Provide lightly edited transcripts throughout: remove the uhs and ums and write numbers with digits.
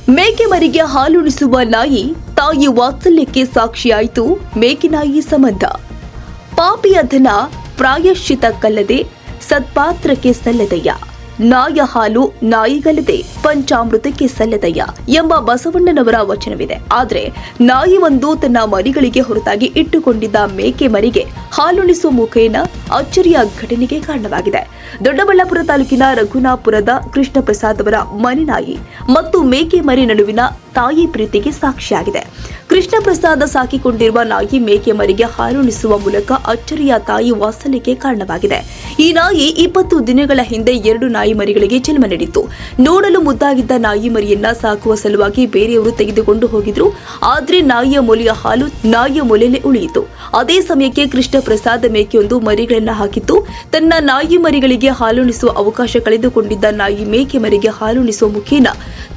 ಮೇಕೆ ಮರಿಗೆ ಹಾಲುಣಿಸುವ ನಾಯಿ ತಾಯಿ ವಾತ್ಸಲ್ಯಕ್ಕೆ ಸಾಕ್ಷಿಯಾಯಿತು. ಮೇಕೆ ನಾಯಿ ಸಂಬಂಧ ಪಾಪಿಯ ಧನ ಪ್ರಾಯಶ್ಚಿತಕ್ಕಲ್ಲದೆ ಸತ್ಪಾತ್ರಕ್ಕೆ ಸಲ್ಲದಯ್ಯ. ನಾಯ ಹಾಲು ನಾಯಿಗಲ್ಲದೆ ಪಂಚಾಮೃತಕ್ಕೆ ಸಲ್ಲದಯ್ಯ ಎಂಬ ಬಸವಣ್ಣನವರ ವಚನವಿದೆ. ಆದರೆ ನಾಯಿ ಒಂದು ತನ್ನ ಮರಿಗಳಿಗೆ ಹೊರತಾಗಿ ಇಟ್ಟುಕೊಂಡಿದ್ದ ಮೇಕೆ ಮರಿಗೆ ಹಾಲುಣಿಸುವ ಮುಖೇನ ಅಚ್ಚರಿಯ ಘಟನೆಗೆ ಕಾರಣವಾಗಿದೆ. ದೊಡ್ಡಬಳ್ಳಾಪುರ ತಾಲೂಕಿನ ರಘುನಾಪುರದ ಕೃಷ್ಣ ಪ್ರಸಾದ್ ಅವರ ಮನೆ ನಾಯಿ ಮತ್ತು ಮೇಕೆ ಮರಿ ನಡುವಿನ ತಾಯಿ ಪ್ರೀತಿಗೆ ಸಾಕ್ಷಿಯಾಗಿದೆ. ಕೃಷ್ಣ ಪ್ರಸಾದ್ ಸಾಕಿಕೊಂಡಿರುವ ನಾಯಿ ಮೇಕೆ ಮರಿಗೆ ಹಾಲುಣಿಸುವ ಮೂಲಕ ಅಚ್ಚರಿಯ ತಾಯಿ ವಾತ್ಸಲ್ಯಕ್ಕೆ ಕಾರಣವಾಗಿದೆ. ಈ ನಾಯಿ 20 ದಿನಗಳ ಹಿಂದೆ 2 ನಾಯಿ ಮರಿಗಳಿಗೆ ಜನ್ಮ ನೀಡಿತ್ತು. ನೋಡಲು ಮುದ್ದಾಗಿದ್ದ ನಾಯಿ ಮರಿಯನ್ನ ಸಾಕುವ ಸಲುವಾಗಿ ಬೇರೆಯವರು ತೆಗೆದುಕೊಂಡು ಹೋಗಿದ್ರು. ಆದ್ರೆ ನಾಯಿಯ ಮೊಲೆಯ ಹಾಲು ನಾಯಿಯ ಮೊಲೆಯಲ್ಲೇ ಉಳಿಯಿತು. ಅದೇ ಸಮಯಕ್ಕೆ ಕೃಷ್ಣ ಪ್ರಸಾದ್ ಮೇಕೆಯೊಂದು ಮರಿಗಳನ್ನ ಹಾಕಿತ್ತು. ತನ್ನ ನಾಯಿ ಮರಿಗಳಿಗೆ ಹಾಲುಣಿಸುವ ಅವಕಾಶ ಕಳೆದುಕೊಂಡಿದ್ದ ನಾಯಿ ಮೇಕೆ ಮರಿಗೆ ಹಾಲುಣಿಸುವ ಮುಖೇನ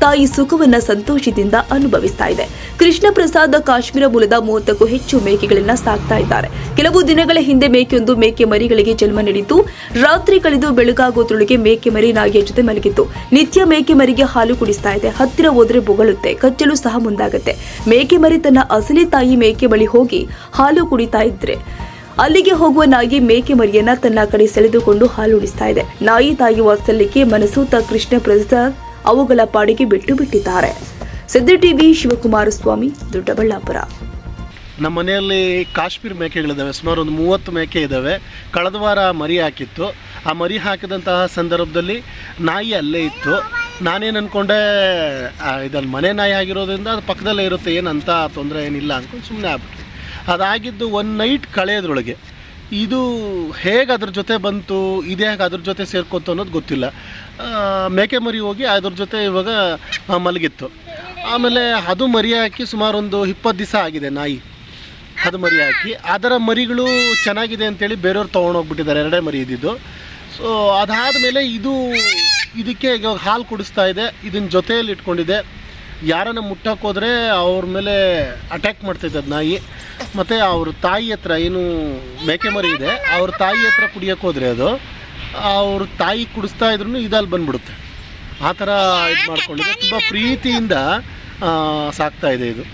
ತಾಯಿ ಸುಖವನ್ನ ಸಂತೋಷದಿಂದ ಅನುಭವಿಸ್ತಾ ಇದೆ. ಕೃಷ್ಣ ಪ್ರಸಾದ್ ಕಾಶ್ಮೀರ ಮೂಲದ 30ಕ್ಕೂ ಹೆಚ್ಚು ಮೇಕೆಗಳನ್ನ ಸಾಕ್ತಾ ಇದ್ದಾರೆ. ಕೆಲವು ದಿನಗಳ ಹಿಂದೆ ಮೇಕೆಯೊಂದು ಮೇಕೆ ಮರಿಗಳಿಗೆ ಜನ್ಮ ನೀಡಿದ್ದು, ರಾತ್ರಿ ಕಳೆದು ಬೆಳಗಾಗೋದ್ರೊಳಗೆ ಮೇಕೆ ಮರಿ ನಾಯಿಯ ಜೊತೆ ಮಲಗಿತ್ತು. ನಿತ್ಯ ಮೇಕೆ ಮರಿಗೆ ಹಾಲು ಕುಡಿಸ್ತಾ ಇದೆ. ಹತ್ತಿರ ಹೋದ್ರೆ ಬೊಗಳುತ್ತೆ, ಕಚ್ಚಲು ಸಹ ಮುಂದಾಗುತ್ತೆ. ಮೇಕೆ ಮರಿ ತನ್ನ ಅಸಲಿ ತಾಯಿ ಮೇಕೆ ಬಳಿ ಹೋಗಿ ಹಾಲು ಕುಡಿತಾ ಇದ್ರೆ ಅಲ್ಲಿಗೆ ಹೋಗುವ ನಾಯಿ ಮೇಕೆ ಮರಿಯನ್ನ ತನ್ನ ಕಡೆ ಸೆಳೆದುಕೊಂಡು ಹಾಲು ಉಣಿಸ್ತಾ ಇದೆ. ನಾಯಿ ತಾಯಿ ವಾತ್ಸಲ್ಯಕ್ಕೆ ಮನಸೂತ ಕೃಷ್ಣ ಪ್ರಸಾದ್ ಅವುಗಳ ಪಾಡಿಗೆ ಬಿಟ್ಟು ಬಿಟ್ಟಿದ್ದಾರೆ. ಸದ್ಯ ಟಿವಿ ಶಿವಕುಮಾರ ಸ್ವಾಮಿ, ದೊಡ್ಡಬಳ್ಳಾಪುರ. ನಮ್ಮ ಮನೆಯಲ್ಲಿ ಕಾಶ್ಮೀರ್ ಮೇಕೆಗಳಿದ್ದಾವೆ. ಸುಮಾರು ಒಂದು 30 ಮೇಕೆ ಇದ್ದಾವೆ. ಕಳೆದ ವಾರ ಮರಿ ಹಾಕಿತ್ತು. ಆ ಮರಿ ಹಾಕಿದಂತಹ ಸಂದರ್ಭದಲ್ಲಿ ನಾಯಿ ಅಲ್ಲೇ ಇತ್ತು. ನಾನೇನು ಅಂದ್ಕೊಂಡೆ, ಇದನ್ನು ಮನೆ ನಾಯಿ ಆಗಿರೋದ್ರಿಂದ ಅದು ಪಕ್ಕದಲ್ಲೇ ಇರುತ್ತೆ, ಏನಂತ ತೊಂದರೆ ಏನಿಲ್ಲ ಅಂದ್ಕೊಂಡು ಸುಮ್ಮನೆ ಆಗ್ಬಿಟ್ಟು. ಅದಾಗಿದ್ದು 1 ನೈಟ್ ಕಳೆಯೋದ್ರೊಳಗೆ ಇದು ಹೇಗೆ ಅದ್ರ ಜೊತೆ ಬಂತು, ಇದು ಹೇಗೆ ಅದ್ರ ಜೊತೆ ಸೇರ್ಕೊತು ಅನ್ನೋದು ಗೊತ್ತಿಲ್ಲ. ಮೇಕೆ ಮರಿ ಹೋಗಿ ಅದ್ರ ಜೊತೆ ಇವಾಗ ಮಲಗಿತ್ತು. ಆಮೇಲೆ ಅದು ಮರಿ ಹಾಕಿ ಸುಮಾರು ಒಂದು 20 ದಿವಸ ಆಗಿದೆ ನಾಯಿ. ಅದು ಮರಿ ಹಾಕಿ ಅದರ ಮರಿಗಳು ಚೆನ್ನಾಗಿದೆ ಅಂತೇಳಿ ಬೇರೆಯವ್ರು ತೊಗೊಂಡೋಗ್ಬಿಟ್ಟಿದ್ದಾರೆ. 2 ಮರಿ ಇದ್ದಿದ್ದು. ಸೊ ಅದಾದಮೇಲೆ ಇದಕ್ಕೆ ಇವಾಗ ಹಾಲು ಕುಡಿಸ್ತಾ ಇದೆ. ಇದನ್ನ ಜೊತೆಯಲ್ಲಿ ಇಟ್ಕೊಂಡಿದೆ. ಯಾರನ್ನ ಮುಟ್ಟಕ್ಕೆ ಹೋದರೆ ಅವ್ರ ಮೇಲೆ ಅಟ್ಯಾಕ್ ಮಾಡ್ತಿದ್ದ ನಾಯಿ. ಮತ್ತು ಅವ್ರ ತಾಯಿ ಹತ್ರ, ಏನು ಮೇಕೆ ಮರಿ ಇದೆ, ಅವ್ರ ತಾಯಿ ಹತ್ರ ಕುಡಿಯೋಕ್ಕೆ ಹೋದರೆ ಅದು ಅವ್ರ ತಾಯಿ ಕುಡಿಸ್ತಾ ಇದ್ರೂ ಇದಲ್ಲಿ ಬಂದ್ಬಿಡುತ್ತೆ. ಆ ಥರ ಇದು ಮಾಡ್ಕೊಂಡಿದೆ. ತುಂಬ ಪ್ರೀತಿಯಿಂದ ಸಾಕ್ತಾ ಇದೆ ಇದು.